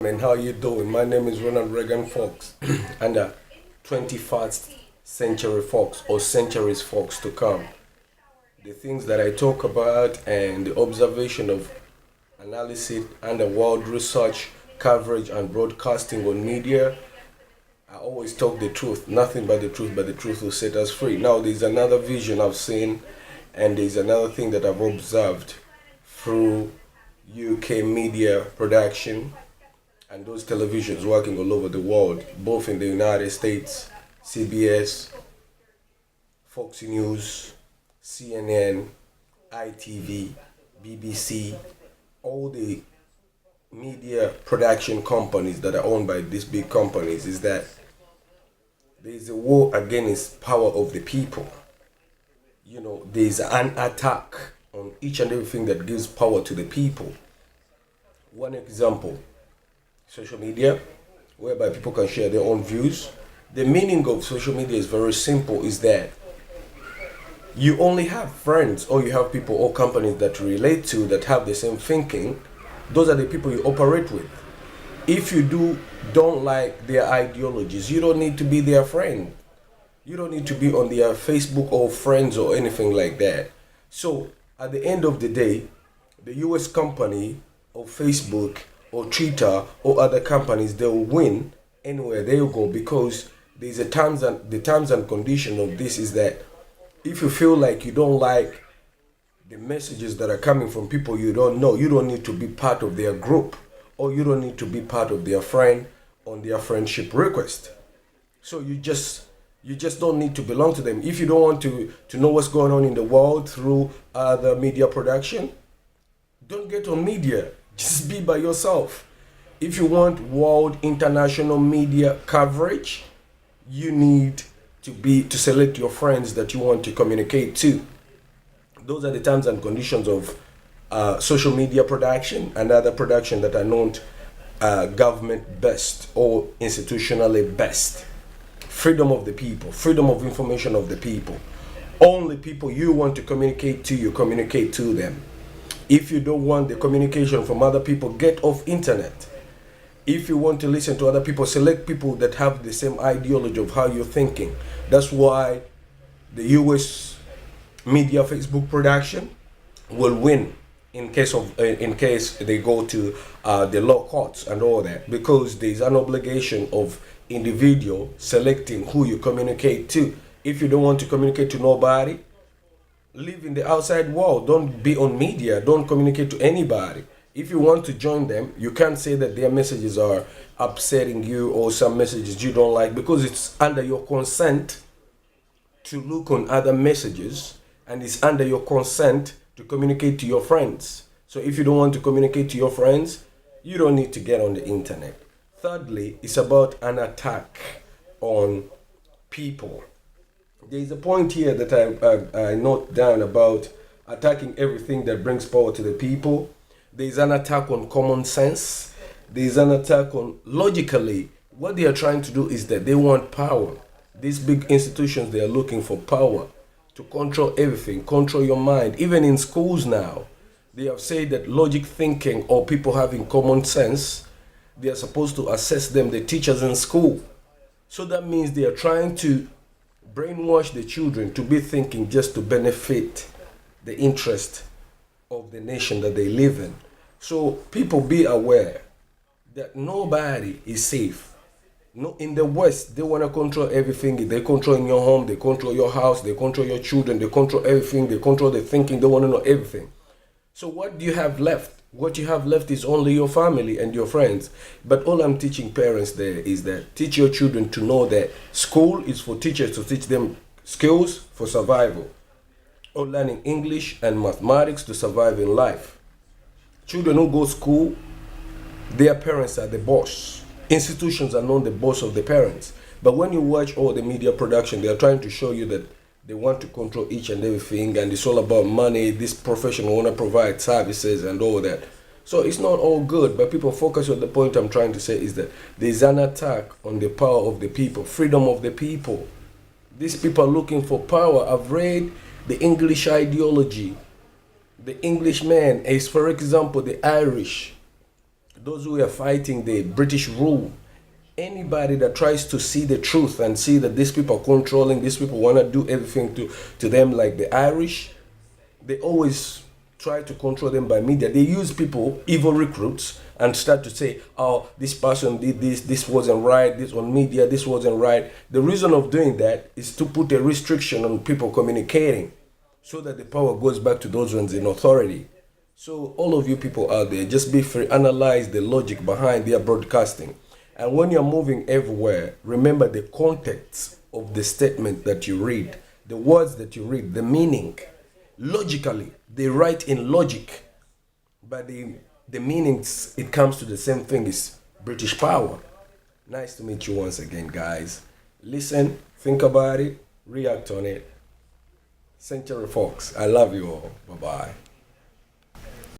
And how you doing? My name is Ronald Regan Fox, and 21st century Fox or centuries Fox to come. The things that I talk about and the observation of analysis and the world research coverage and broadcasting on media, I always talk the truth, nothing but the truth will set us free. Now there's another vision I've seen, and there's another thing that I've observed through UK media production and those televisions working all over the world, both in the United States, CBS, Fox News, CNN, ITV, BBC, all the media production companies that are owned by these big companies, is that there is a war against power of the people. There is an attack on each and everything that gives power to the people. One example, social media, whereby people can share their own views. The meaning of social media is very simple, is that you only have friends or you have people or companies that you relate to that have the same thinking. Those are the people you operate with. If you don't like their ideologies, you don't need to be their friend. You don't need to be on their Facebook or friends or anything like that. So at the end of the day, the US company or Facebook or Twitter or other companies, they will win anywhere they go, because there's the terms and condition of this is that if you feel like you don't like the messages that are coming from people you don't know, you don't need to be part of their group, or you don't need to be part of their friend on their friendship request. So you just don't need to belong to them. If you don't want to know what's going on in the world through other media production, don't get on media. Just be by yourself. If you want world international media coverage, you need to select your friends that you want to communicate to. Those are the terms and conditions of social media production and other production that are not government based or institutionally based. Freedom of the people, freedom of information of the people. Only people you want to communicate to, you communicate to them. If you don't want the communication from other people, get off internet. If you want to listen to other people, select people that have the same ideology of how you're thinking. That's why the US media Facebook production will win in case they go to the law courts and all that, because there's an obligation of individual selecting who you communicate to. If you don't want to communicate to nobody, live in the outside world. Don't be on media. Don't communicate to anybody. If you want to join them, you can't say that their messages are upsetting you or some messages you don't like, because it's under your consent to look on other messages, and it's under your consent to communicate to your friends. So if you don't want to communicate to your friends, you don't need to get on the internet. Thirdly, it's about an attack on people. There is a point here that I note down about attacking everything that brings power to the people. There is an attack on common sense. There is an attack on logically. What they are trying to do is that they want power. These big institutions, they are looking for power to control everything, control your mind. Even in schools now, they have said that logic thinking or people having common sense, they are supposed to assess them, the teachers in school. So that means they are trying to brainwash the children to be thinking just to benefit the interest of the nation that they live in. So people, be aware that nobody is safe. No, in the West, they want to control everything. They control in your home, they control your house, they control your children, they control everything, they control the thinking, they want to know everything. So what do you have left? What you have left is only your family and your friends. But all I'm teaching parents there is that teach your children to know that school is for teachers to teach them skills for survival, or learning English and mathematics to survive in life. Children who go to school, their parents are the boss. Institutions are not the boss of the parents. But when you watch all the media production, they are trying to show you that they want to control each and everything, and it's all about money. This profession want to provide services and all that. So it's not all good, but people focus on the point I'm trying to say is that there's an attack on the power of the people, freedom of the people. These people are looking for power. I've read the English ideology. The Englishman is, for example, the Irish. those who are fighting the British rule, anybody that tries to see the truth and see that these people are controlling, these people want to do everything to them, like the Irish, they always try to control them by media. They use people, evil recruits, and start to say, oh, this person did this wasn't right, this on media, this wasn't right. The reason of doing that is to put a restriction on people communicating so that the power goes back to those ones in authority. So all of you people out there, just be free, analyze the logic behind their broadcasting. And when you're moving everywhere, remember the context of the statement that you read, the words that you read, the meaning. Logically, they write in logic, but the meanings, it comes to the same thing as British power. Nice to meet you once again, guys. Listen, think about it, react on it. Century Fox, I love you all. Bye bye.